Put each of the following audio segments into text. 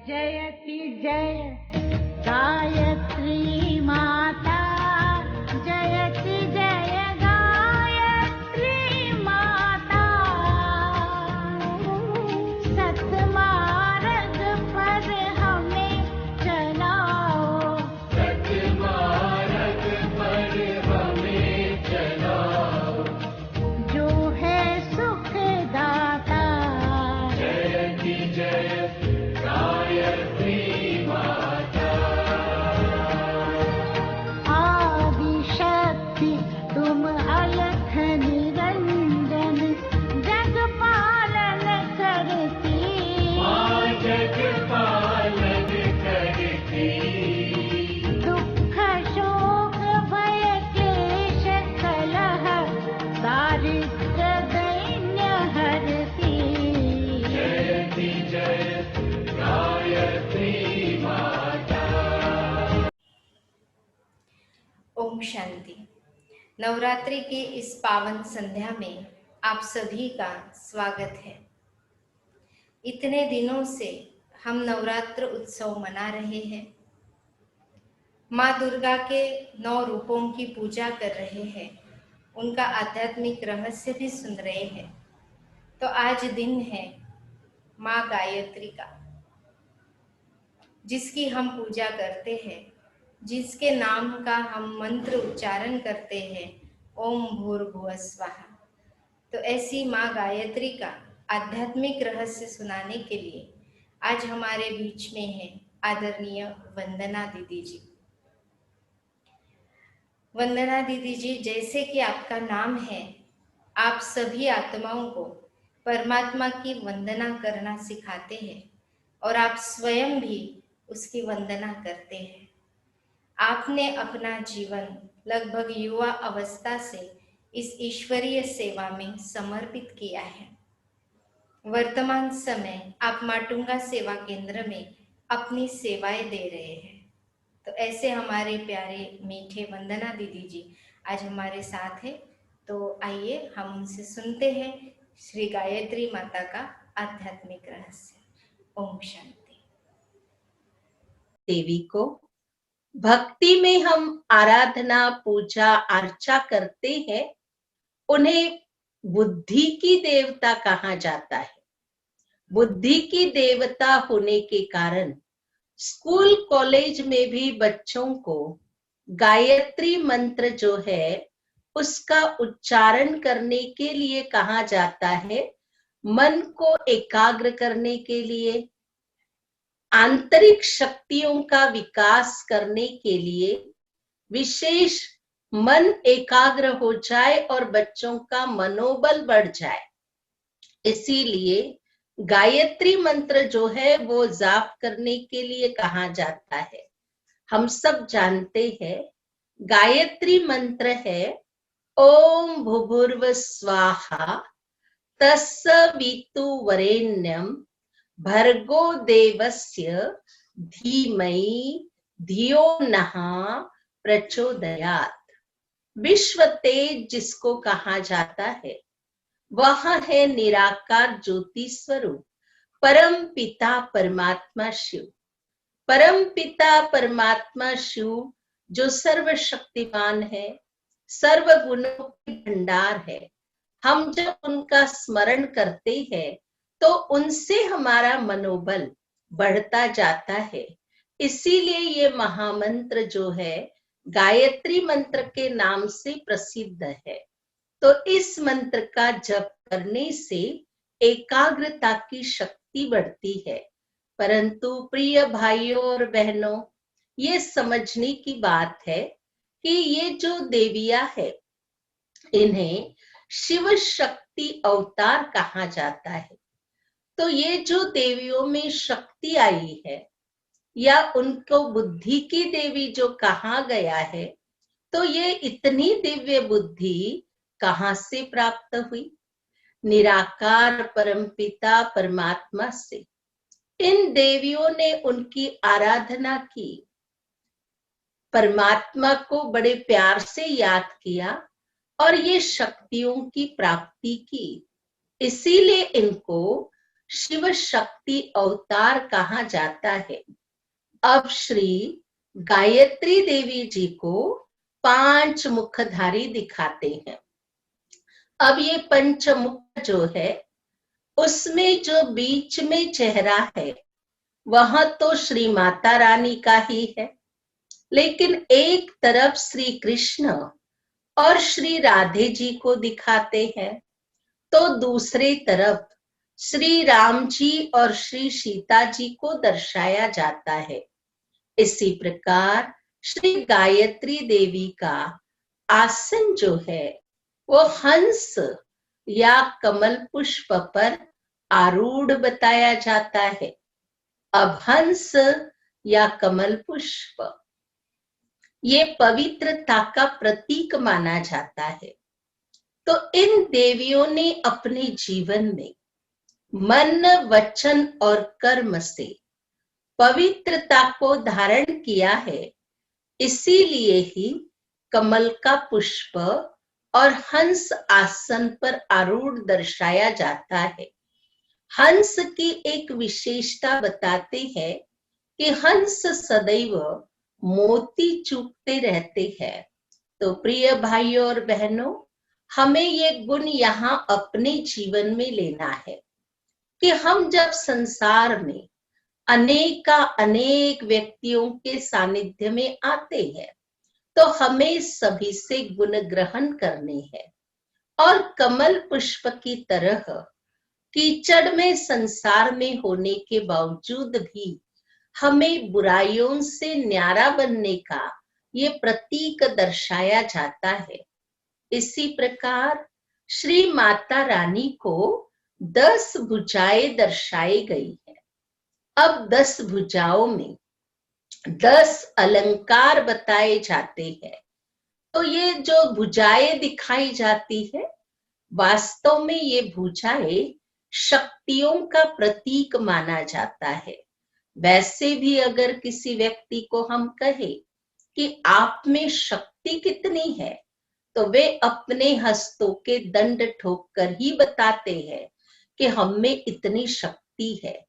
जयति जय गायत्री माता, जयति जय गायत्री माता। सतमार्ग पर हमें चलाओ, सतमार्ग पर हमें चलाओ, जो है सुखदाता। जयति जय गायत्री माता। आदिशक्ति तुम अलख निरंजन, जग पालन करती। माँ जग पालन करती, दुख शोक भय क्लेश कलह, दारिद्र्य दैन्य हरती। जयति जय गायत्री माता। ओम शांति। नवरात्रि की इस पावन संध्या में आप सभी का स्वागत है। इतने दिनों से हम नवरात्र उत्सव मना रहे हैं, माँ दुर्गा के 9 रूपों की पूजा कर रहे हैं, उनका आध्यात्मिक रहस्य भी सुन रहे हैं। तो आज दिन है माँ गायत्री का, जिसकी हम पूजा करते हैं, जिसके नाम का हम मंत्र उच्चारण करते हैं, ओम भूर्भुवः स्वाहा। तो ऐसी माँ गायत्री का आध्यात्मिक रहस्य सुनाने के लिए आज हमारे बीच में है आदरणीय वंदना दीदी जी। वंदना दीदी जी, जैसे कि आपका नाम है, आप सभी आत्माओं को परमात्मा की वंदना करना सिखाते हैं और आप स्वयं भी उसकी वंदना करते हैं। आपने अपना जीवन लगभग युवा अवस्था से इस ईश्वरीय सेवा में समर्पित किया है। वर्तमान समय आप माटुंगा सेवा केंद्र में अपनी सेवाएं दे रहे हैं। तो ऐसे हमारे प्यारे मीठे वंदना दीदी जी आज हमारे साथ है। तो आइए हम उनसे सुनते हैं श्री गायत्री माता का आध्यात्मिक रहस्य। ओम शांति। देवी को भक्ति में हम आराधना पूजा अर्चा करते हैं, उन्हें बुद्धि की देवता कहा जाता है। बुद्धि की देवता होने के कारण स्कूल कॉलेज में भी बच्चों को गायत्री मंत्र जो है उसका उच्चारण करने के लिए कहा जाता है। मन को एकाग्र करने के लिए, आंतरिक शक्तियों का विकास करने के लिए, विशेष मन एकाग्र हो जाए और बच्चों का मनोबल बढ़ जाए, इसीलिए गायत्री मंत्र जो है वो जाप करने के लिए कहा जाता है। हम सब जानते हैं गायत्री मंत्र है ओम भूर्भुवः स्वाहा तत्सवितु वरेण्यं भर्गो देवस्य धीमहि धियो नः प्रचोदयात्। विश्व तेज जिसको कहा जाता है वह है निराकार ज्योति स्वरूप परम पिता परमात्मा शिव। परम पिता परमात्मा शिव जो सर्वशक्तिमान है, सर्व गुणों के भंडार है। हम जब उनका स्मरण करते हैं तो उनसे हमारा मनोबल बढ़ता जाता है। इसीलिए ये महामंत्र जो है गायत्री मंत्र के नाम से प्रसिद्ध है। तो इस मंत्र का जप करने से एकाग्रता की शक्ति बढ़ती है। परंतु प्रिय भाइयों और बहनों, ये समझने की बात है कि ये जो देवियां है इन्हें शिव शक्ति अवतार कहा जाता है। तो ये जो देवियों में शक्ति आई है या उनको बुद्धि की देवी जो कहा गया है, तो ये इतनी दिव्य बुद्धि कहाँ से प्राप्त हुई? निराकार परमपिता परमात्मा से। इन देवियों ने उनकी आराधना की, परमात्मा को बड़े प्यार से याद किया और ये शक्तियों की प्राप्ति की। इसीलिए इनको शिव शक्ति अवतार कहा जाता है। अब श्री गायत्री देवी जी को 5 मुखधारी दिखाते हैं। अब ये पंचमुख जो है उसमें जो बीच में चेहरा है वह तो श्री माता रानी का ही है, लेकिन एक तरफ श्री कृष्ण और श्री राधे जी को दिखाते हैं, तो दूसरी तरफ श्री राम जी और श्री सीता जी को दर्शाया जाता है। इसी प्रकार श्री गायत्री देवी का आसन जो है वो हंस या कमल पुष्प पर आरूढ़ बताया जाता है। अब हंस या कमल पुष्प ये पवित्रता का प्रतीक माना जाता है। तो इन देवियों ने अपने जीवन में मन, वचन और कर्म से पवित्रता को धारण किया है। इसीलिए ही कमल का पुष्प और हंस आसन पर आरूढ़ दर्शाया जाता है। हंस की एक विशेषता बताते हैं कि हंस सदैव मोती चूकते रहते हैं। तो प्रिय भाइयों और बहनों, हमें ये गुण यहाँ अपने जीवन में लेना है कि हम जब संसार में अनेक व्यक्तियों के सानिध्य में आते हैं तो हमें सभी से गुण ग्रहण करने हैं और कमल पुष्प की तरह कीचड़ में संसार में होने के बावजूद भी हमें बुराइयों से न्यारा बनने का ये प्रतीक दर्शाया जाता है। इसी प्रकार श्री माता रानी को 10 भुजाएं दर्शाई गई है। अब 10 भुजाओं में 10 अलंकार बताए जाते हैं। तो ये जो भुजाएं दिखाई जाती है वास्तव में ये भुजाएं शक्तियों का प्रतीक माना जाता है। वैसे भी अगर किसी व्यक्ति को हम कहे कि आप में शक्ति कितनी है तो वे अपने हस्तों के दंड ठोक कर ही बताते हैं कि हम में इतनी शक्ति है।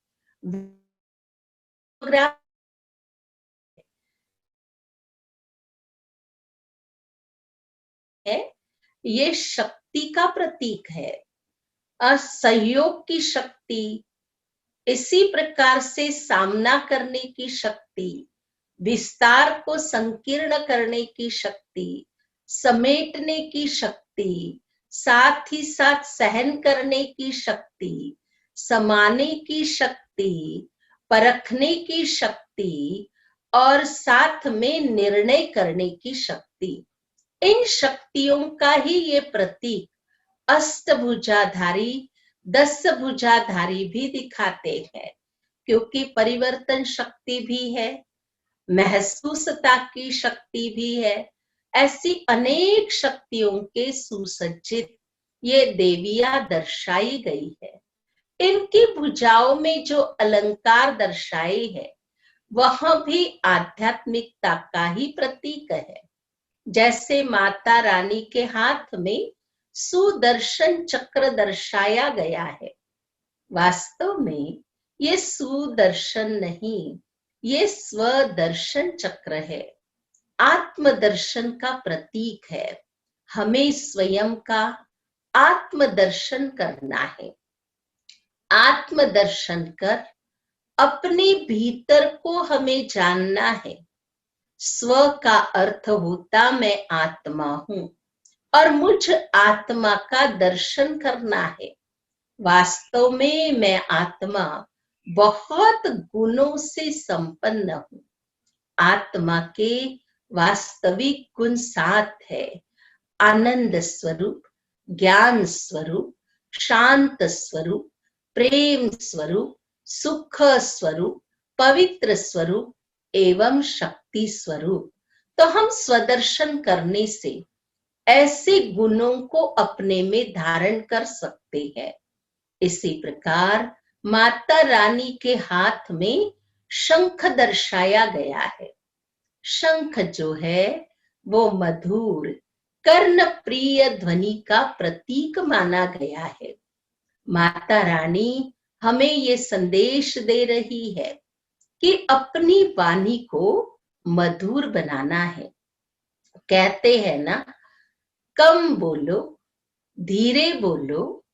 ये शक्ति का प्रतीक है, असहयोग की शक्ति, इसी प्रकार से सामना करने की शक्ति, विस्तार को संकीर्ण करने की शक्ति, समेटने की शक्ति, साथ ही साथ सहन करने की शक्ति, समाने की शक्ति, परखने की शक्ति और साथ में निर्णय करने की शक्ति। इन शक्तियों का ही ये प्रतीक अष्टभुजाधारी 10 भुजाधारी भी दिखाते हैं, क्योंकि परिवर्तन शक्ति भी है, महसूसता की शक्ति भी है। ऐसी अनेक शक्तियों के सुसज्जित ये देवियां दर्शाई गई है। इनकी भुजाओं में जो अलंकार दर्शाए है वह भी आध्यात्मिकता का ही प्रतीक है। जैसे माता रानी के हाथ में सुदर्शन चक्र दर्शाया गया है, वास्तव में ये सुदर्शन नहीं, ये स्वदर्शन चक्र है, आत्मदर्शन का प्रतीक है। हमें स्वयं का आत्मदर्शन करना है। आत्मदर्शन कर अपने भीतर को हमें जानना है। स्व का अर्थ होता मैं आत्मा हूं और मुझ आत्मा का दर्शन करना है। वास्तव में मैं आत्मा बहुत गुणों से संपन्न हूं। आत्मा के वास्तविक गुण 7 है: आनंद स्वरूप, ज्ञान स्वरूप, शांत स्वरूप, प्रेम स्वरूप, सुख स्वरूप, पवित्र स्वरूप एवं शक्ति स्वरूप। तो हम स्वदर्शन करने से ऐसे गुणों को अपने में धारण कर सकते हैं। इसी प्रकार माता रानी के हाथ में शंख दर्शाया गया है। शंख जो है वो मधुर, कर्ण प्रिय ध्वनि का प्रतीक माना गया है। माता रानी हमें ये संदेश दे रही है कि अपनी वाणी को मधुर बनाना है। कहते हैं ना, कम बोलो, धीरे बोलो,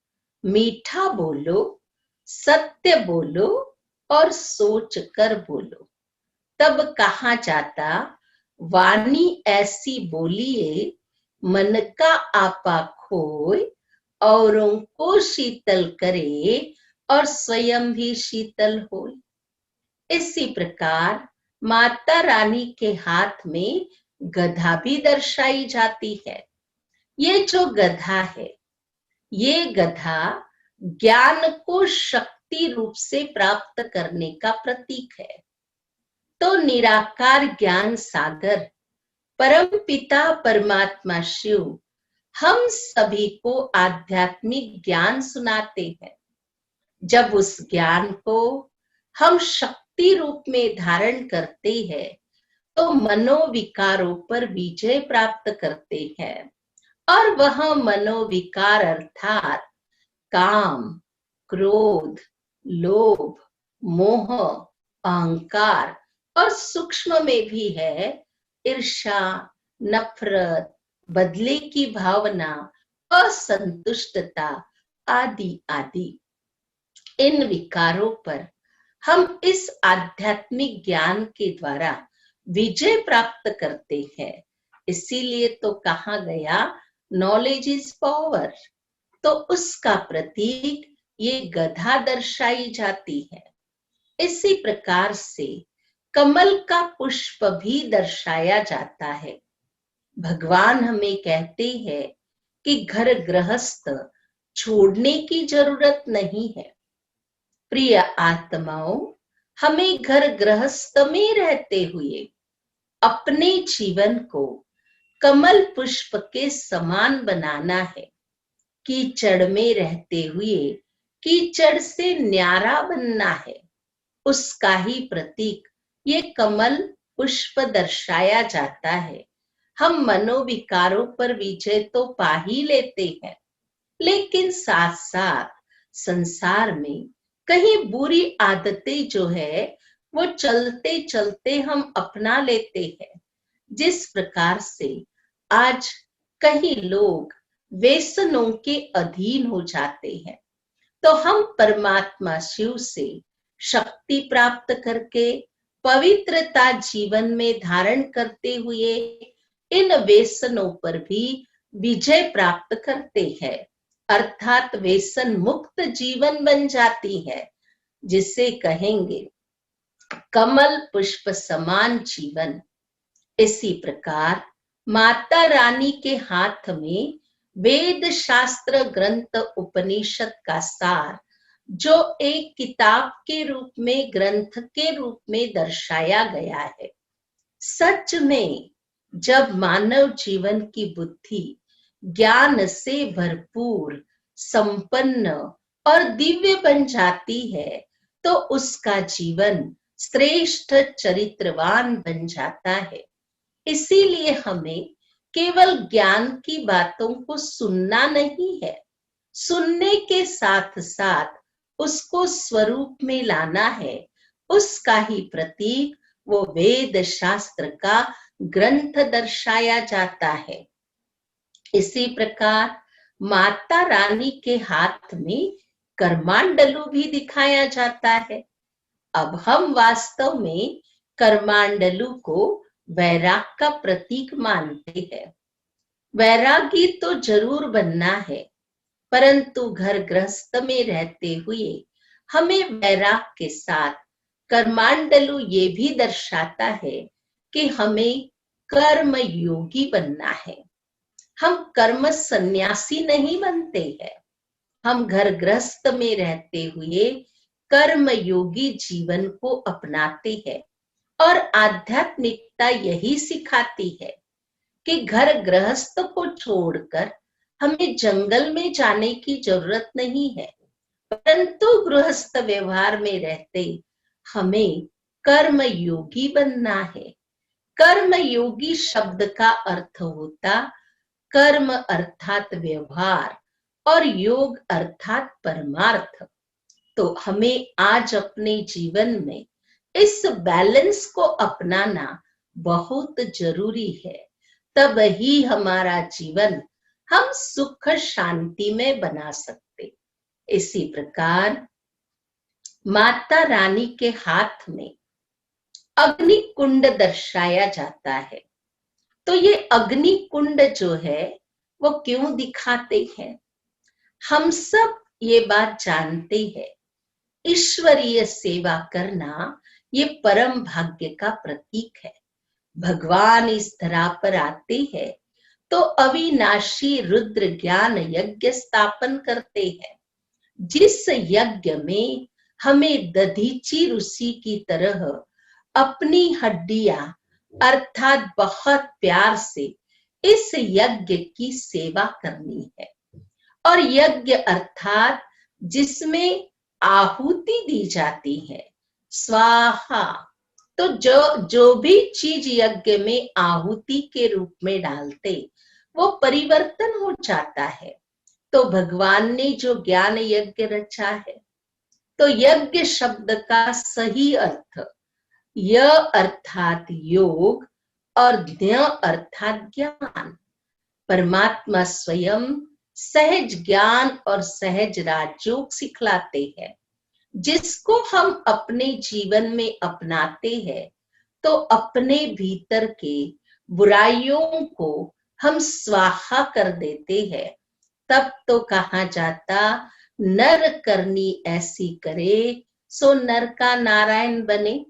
मीठा बोलो, सत्य बोलो और सोच कर बोलो। तब कहा जाता, वाणी ऐसी बोलिए, मन का आपा खोए, औरों को शीतल करे और स्वयं भी शीतल होए। इसी प्रकार माता रानी के हाथ में गधा भी दर्शाई जाती है। ये जो गधा है, ये गधा ज्ञान को शक्ति रूप से प्राप्त करने का प्रतीक है। तो निराकार ज्ञान सागर परम पिता परमात्मा शिव हम सभी को आध्यात्मिक ज्ञान सुनाते हैं। जब उस ज्ञान को हम शक्ति रूप में धारण करते हैं तो मनोविकारों पर विजय प्राप्त करते हैं। और वह मनोविकार अर्थात काम, क्रोध, लोभ, मोह, अहंकार और सूक्ष्म में भी है ईर्ष्या, नफरत, बदले की भावना, असंतुष्टता आदि आदि। इन विकारों पर हम इस आध्यात्मिक ज्ञान के द्वारा विजय प्राप्त करते हैं। इसीलिए तो कहा गया, नॉलेज इज पावर। तो उसका प्रतीक ये गधा दर्शाई जाती है। इसी प्रकार से कमल का पुष्प भी दर्शाया जाता है। भगवान हमें कहते हैं कि घर गृहस्थ छोड़ने की जरूरत नहीं है। प्रिय आत्माओं, हमें घर गृहस्थ में रहते हुए अपने जीवन को कमल पुष्प के समान बनाना है। कीचड़ में रहते हुए कीचड़ से न्यारा बनना है। उसका ही प्रतीक ये कमल पुष्प दर्शाया जाता है। हम मनोविकारों पर विजय तो पा ही लेते हैं, लेकिन साथ साथ संसार में कहीं बुरी आदतें जो है वो चलते चलते हम अपना लेते हैं। जिस प्रकार से आज कई लोग व्यसनों के अधीन हो जाते हैं, तो हम परमात्मा शिव से शक्ति प्राप्त करके पवित्रता जीवन में धारण करते हुए इन व्यसनों पर भी विजय प्राप्त करते हैं, अर्थात व्यसन मुक्त जीवन बन जाती है, जिसे कहेंगे कमल पुष्प समान जीवन। इसी प्रकार माता रानी के हाथ में वेद शास्त्र ग्रंथ उपनिषद का सार जो एक किताब के रूप में, ग्रंथ के रूप में दर्शाया गया है। सच में जब मानव जीवन की बुद्धि ज्ञान से भरपूर, संपन्न और दिव्य बन जाती है तो उसका जीवन श्रेष्ठ चरित्रवान बन जाता है। इसीलिए हमें केवल ज्ञान की बातों को सुनना नहीं है, सुनने के साथ साथ उसको स्वरूप में लाना है। उसका ही प्रतीक वो वेद शास्त्र का ग्रंथ दर्शाया जाता है। इसी प्रकार माता रानी के हाथ में कर्मांडलू भी दिखाया जाता है। अब हम वास्तव में कर्मांडलू को वैराग का प्रतीक मानते हैं। वैरागी तो जरूर बनना है, परंतु घर गृहस्थ में रहते हुए हमें वैराग के साथ कर्मांडलू ये भी दर्शाता है कि हमें कर्म योगी बनना है। हम कर्म सन्यासी नहीं बनते हैं, हम घर गृहस्थ में रहते हुए कर्म योगी जीवन को अपनाते हैं। और आध्यात्मिकता यही सिखाती है कि घर गृहस्थ को छोड़कर हमें जंगल में जाने की जरूरत नहीं है, परंतु गृहस्थ व्यवहार में रहते हमें कर्म योगी बनना है। कर्म योगी शब्द का अर्थ होता कर्म अर्थात व्यवहार और योग अर्थात परमार्थ। तो हमें आज अपने जीवन में इस बैलेंस को अपनाना बहुत जरूरी है। तब ही हमारा जीवन हम सुख शांति में बना सकते। इसी प्रकार माता रानी के हाथ में अग्नि कुंड दर्शाया जाता है। तो ये अग्नि कुंड जो है वो क्यों दिखाते हैं? हम सब ये बात जानते हैं, ईश्वरीय सेवा करना ये परम भाग्य का प्रतीक है। भगवान इस धरा पर आते हैं तो अविनाशी रुद्र ज्ञान यज्ञ स्थापन करते हैं, जिस यज्ञ में हमें दधीची ऋषि की तरह अपनी हड्डियां अर्थात बहुत प्यार से इस यज्ञ की सेवा करनी है। और यज्ञ अर्थात जिसमें आहुति दी जाती है, स्वाहा। तो जो भी चीज यज्ञ में आहुति के रूप में डालते वो परिवर्तन हो जाता है। तो भगवान ने जो ज्ञान यज्ञ रचा है, तो यज्ञ शब्द का सही अर्थ य अर्थात योग और ज्ञ अर्थात ज्ञान। परमात्मा स्वयं सहज ज्ञान और सहज राजयोग सिखलाते हैं, जिसको हम अपने जीवन में अपनाते हैं तो अपने भीतर के बुराइयों को हम स्वाहा कर देते हैं। तब तो कहा जाता, नर करनी ऐसी करे सो नर का नारायण बने,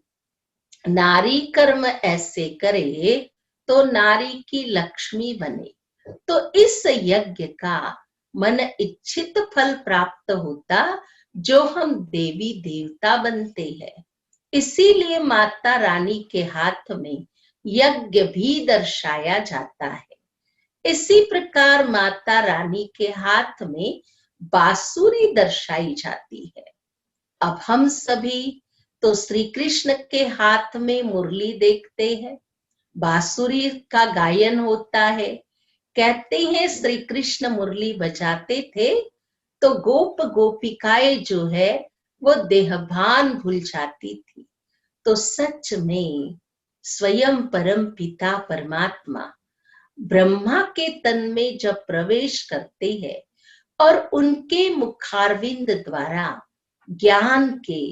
नारी कर्म ऐसे करे तो नारी की लक्ष्मी बने। तो इस यज्ञ का मन इच्छित फल प्राप्त होता जो हम देवी देवता बनते हैं। इसीलिए माता रानी के हाथ में यज्ञ भी दर्शाया जाता है। इसी प्रकार माता रानी के हाथ में बांसुरी दर्शाई जाती है। अब हम सभी तो श्री कृष्ण के हाथ में मुरली देखते हैं, बांसुरी का गायन होता है। कहते हैं श्री कृष्ण मुरली बजाते थे तो गोप गोपिकाएं जो है वो देहभान भूल जाती थी। तो सच में स्वयं परम पिता परमात्मा ब्रह्मा के तन में जब प्रवेश करते हैं और उनके मुखारविंद द्वारा ज्ञान के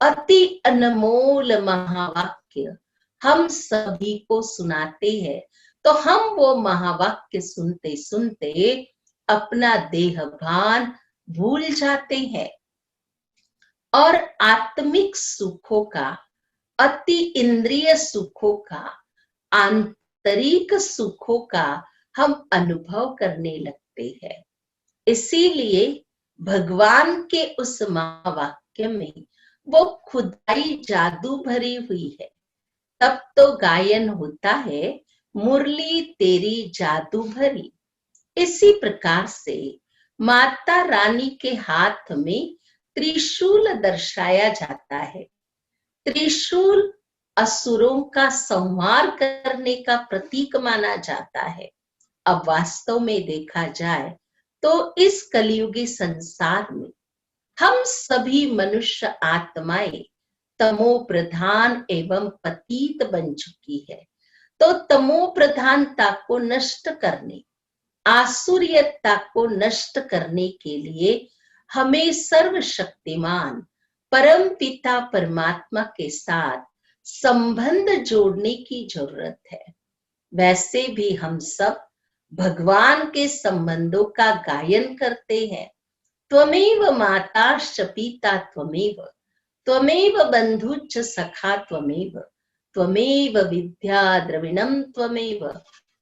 अति अनमोल महावाक्य हम सभी को सुनाते हैं, तो हम वो महावाक्य सुनते सुनते अपना देहभान भूल जाते हैं और आत्मिक सुखों का, अति इंद्रिय सुखों का, आंतरिक सुखों का हम अनुभव करने लगते हैं। इसीलिए भगवान के उस महावाक्य में वो खुदाई जादू भरी हुई है। तब तो गायन होता है, मुरली तेरी जादू भरी। इसी प्रकार से माता रानी के हाथ में त्रिशूल दर्शाया जाता है। त्रिशूल असुरों का संहार करने का प्रतीक माना जाता है। अब वास्तव में देखा जाए तो इस कलियुगी संसार में हम सभी मनुष्य आत्माएं तमो प्रधान एवं पतित बन चुकी है। तो तमो प्रधानता को नष्ट करने, आसुरियता को नष्ट करने के लिए हमें सर्वशक्तिमान परम पिता परमात्मा के साथ संबंध जोड़ने की जरूरत है। वैसे भी हम सब भगवान के संबंधों का गायन करते हैं। त्वमेव माताश्च पिता त्वमेव, त्वमेव बंधुश्च सखा त्वमेव, त्वमेव विद्या द्रविणम त्वमेव,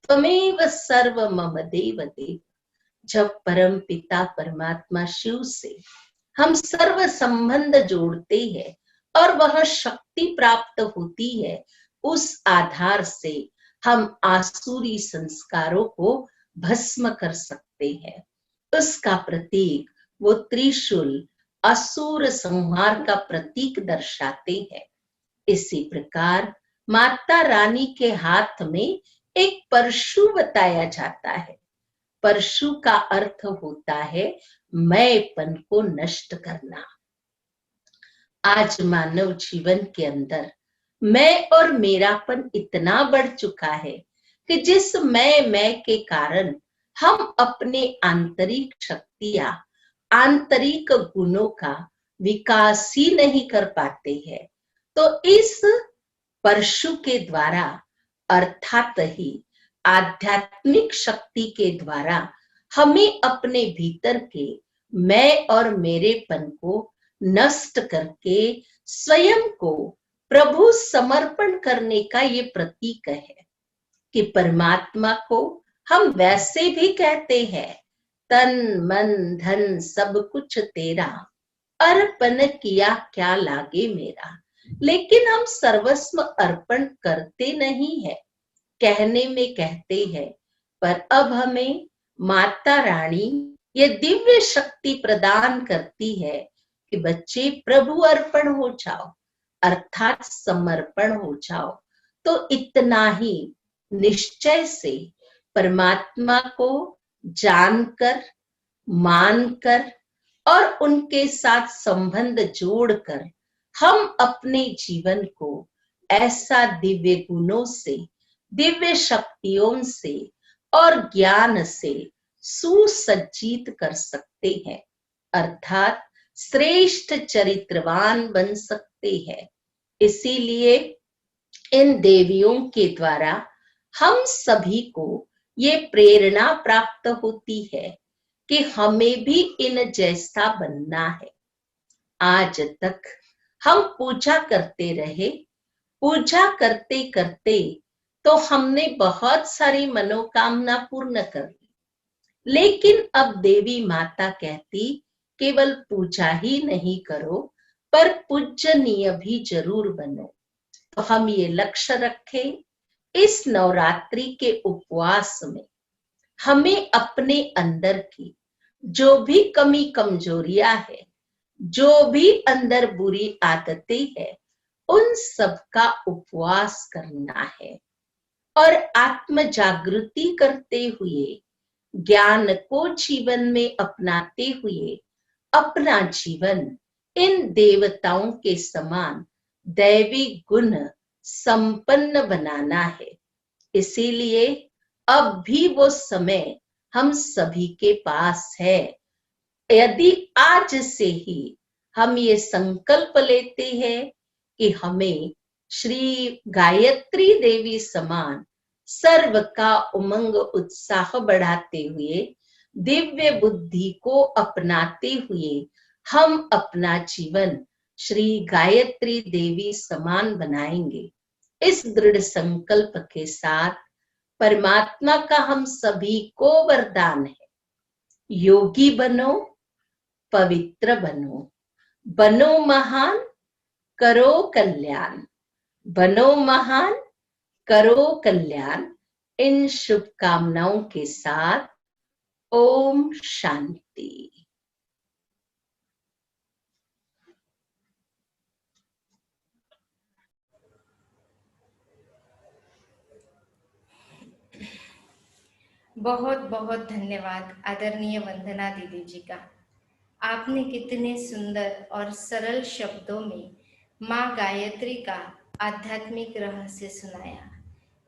त्वमेव सर्व मम देव देव। जब परम पिता परमात्मा शिव से हम सर्व संबंध जोड़ते हैं और वह शक्ति प्राप्त होती है, उस आधार से हम आसुरी संस्कारों को भस्म कर सकते हैं। उसका प्रतीक वो त्रिशूल असुर संहार का प्रतीक दर्शाते हैं। इसी प्रकार माता रानी के हाथ में एक परशु बताया जाता है। परशु का अर्थ होता है मैंपन को नष्ट करना। आज मानव जीवन के अंदर मैं और मेरापन इतना बढ़ चुका है कि जिस मैं के कारण हम अपने आंतरिक शक्तियां, आंतरिक गुणों का विकास ही नहीं कर पाते हैं। तो इस परशु के द्वारा अर्थात ही आध्यात्मिक शक्ति के द्वारा हमें अपने भीतर के मैं और मेरेपन को नष्ट करके स्वयं को प्रभु समर्पण करने का ये प्रतीक है कि परमात्मा को हम वैसे भी कहते हैं, तन मन धन सब कुछ तेरा, अर्पण किया क्या लागे मेरा। लेकिन हम सर्वस्व अर्पण करते नहीं है, कहने में कहते हैं, पर अब हमें माता रानी ये दिव्य शक्ति प्रदान करती है कि बच्चे प्रभु अर्पण हो जाओ, अर्थात समर्पण हो जाओ। तो इतना ही निश्चय से परमात्मा को जानकर, मानकर और उनके साथ संबंध जोड़कर हम अपने जीवन को ऐसा दिव्य गुणों से, दिव्य शक्तियों से और ज्ञान से सुसज्जित कर सकते हैं, अर्थात श्रेष्ठ चरित्रवान बन सकते हैं। इसीलिए इन देवियों के द्वारा हम सभी को ये प्रेरणा प्राप्त होती है कि हमें भी इन जैसा बनना है। आज तक हम पूजा करते रहे, पूजा करते करते तो हमने बहुत सारी मनोकामना पूर्ण कर ली, लेकिन अब देवी माता कहती केवल पूजा ही नहीं करो पर पूजनीय भी जरूर बनो। तो हम ये लक्ष्य रखें, इस नवरात्रि के उपवास में हमें अपने अंदर की जो भी कमी कमजोरियां है, जो भी अंदर बुरी आदतें है, उन सब का उपवास करना है और आत्म जागृति करते हुए, ज्ञान को जीवन में अपनाते हुए अपना जीवन इन देवताओं के समान दैवी गुण संपन्न बनाना है। इसीलिए अब भी वो समय हम सभी के पास है। यदि आज से ही हम ये संकल्प लेते हैं कि हमें श्री गायत्री देवी समान सर्व का उमंग उत्साह बढ़ाते हुए, दिव्य बुद्धि को अपनाते हुए हम अपना जीवन श्री गायत्री देवी समान बनाएंगे, इस दृढ़ संकल्प के साथ परमात्मा का हम सभी को वरदान है, योगी बनो, पवित्र बनो, बनो महान, करो कल्याण, बनो महान, करो कल्याण। इन शुभकामनाओं के साथ ओम शांति। बहुत बहुत धन्यवाद आदरणीय वंदना दीदी जी का। आपने कितने सुंदर और सरल शब्दों में माँ गायत्री का आध्यात्मिक रहस्य सुनाया,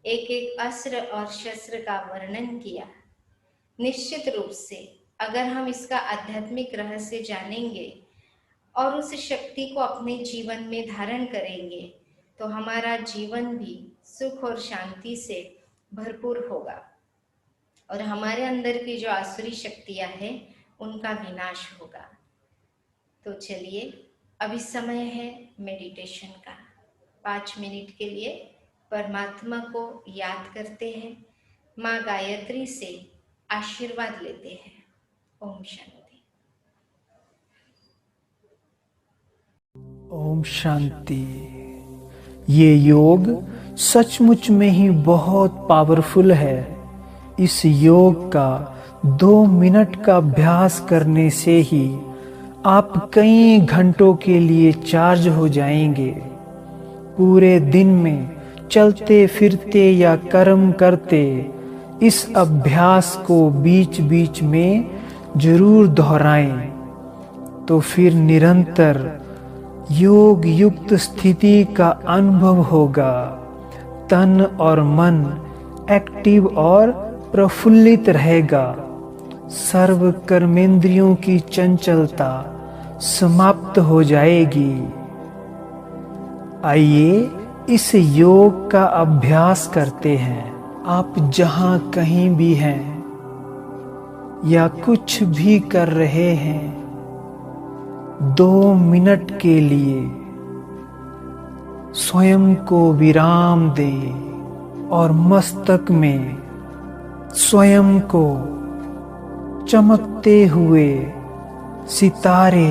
एक एक अस्त्र और शस्त्र का वर्णन किया। निश्चित रूप से अगर हम इसका आध्यात्मिक रहस्य जानेंगे और उस शक्ति को अपने जीवन में धारण करेंगे तो हमारा जीवन भी सुख और शांति से भरपूर होगा और हमारे अंदर की जो आसुरी शक्तियां हैं उनका विनाश होगा। तो चलिए अभी समय है मेडिटेशन का। 5 मिनट के लिए परमात्मा को याद करते हैं, माँ गायत्री से आशीर्वाद लेते हैं। ओम शांति। ओम शांति। ये योग सचमुच में ही बहुत पावरफुल है। इस योग का 2 मिनट का अभ्यास करने से ही आप कई घंटों के लिए चार्ज हो जाएंगे। पूरे दिन में चलते फिरते या कर्म करते इस अभ्यास को बीच बीच में जरूर दोहराएं, तो फिर निरंतर योग युक्त स्थिति का अनुभव होगा। तन और मन एक्टिव और प्रफुल्लित रहेगा। सर्व कर्मेंद्रियों की चंचलता समाप्त हो जाएगी। आइए इस योग का अभ्यास करते हैं। आप जहां कहीं भी हैं या कुछ भी कर रहे हैं, 2 मिनट के लिए स्वयं को विराम दें और मस्तक में स्वयं को चमकते हुए सितारे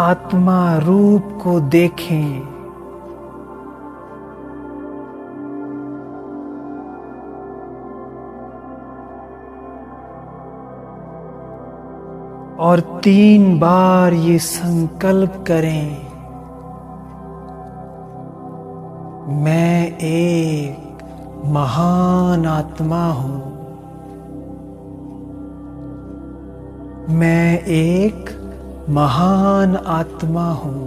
आत्मा रूप को देखें। और 3 बार ये संकल्प करें, मैं एक महान आत्मा हूं। मैं एक महान आत्मा हूं।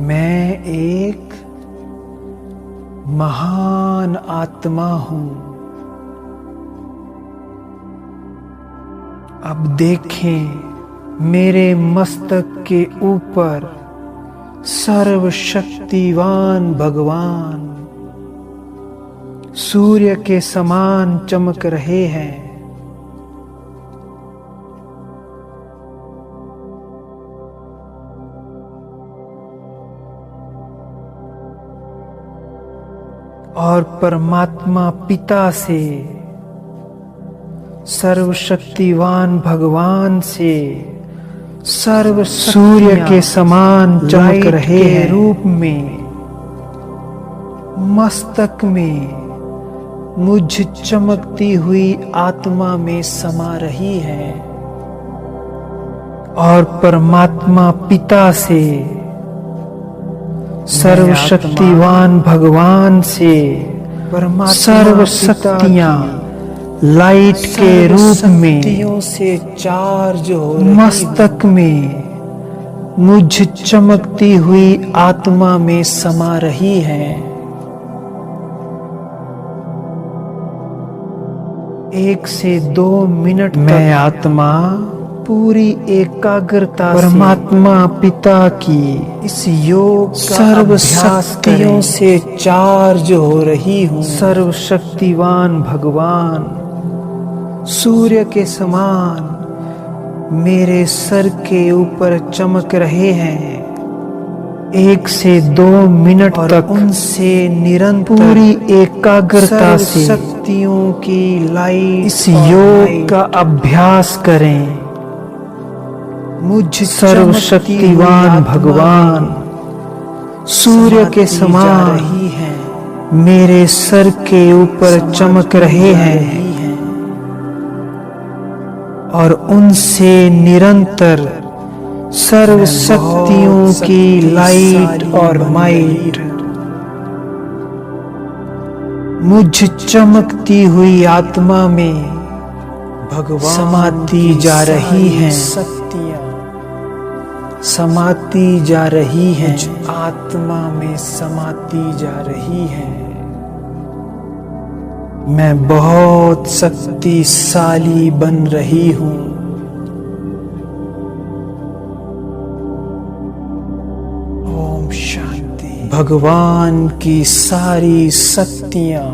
मैं एक महान आत्मा हूं। अब देखें मेरे मस्तक के ऊपर सर्वशक्तिवान भगवान सूर्य के समान चमक रहे हैं। और परमात्मा पिता से, सर्वशक्तिवान भगवान से सर्व सूर्य के समान चमक रहे हैं रूप में मस्तक में मुझ चमकती हुई आत्मा में समा रही है। और परमात्मा पिता से, सर्वशक्तिवान भगवान से सर्व शक्तियां लाइट के रूप में से चार्ज हो मस्तक में मुझ चमकती हुई आत्मा में समा रही है। 1 से 2 मिनट मैं आत्मा पूरी एकाग्रता परमात्मा पिता की इस योग सर्व शक्तियों से चार्ज हो रही हूँ। सर्वशक्तिवान भगवान सूर्य के समान मेरे सर के ऊपर चमक रहे हैं। 1 से 2 मिनट तक उनसे निरंतर पूरी एकाग्रता से शक्तियों की लाइट इस योग का अभ्यास करें। मुझ सर्वशक्तिवान भगवान सूर्य के समान रही है मेरे सर के ऊपर चमक रहे हैं और उनसे निरंतर सर्व शक्तियों की लाइट और माइट मुझ चमकती हुई आत्मा में भगवान समाती जा रही हैं। शक्तियां समाती जा रही हैं, आत्मा में समाती जा रही हैं। मैं बहुत शक्तिशाली बन रही हूँ। ओम शांति। भगवान की सारी शक्तियां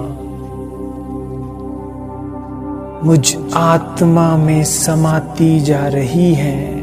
मुझ आत्मा में समाती जा रही हैं।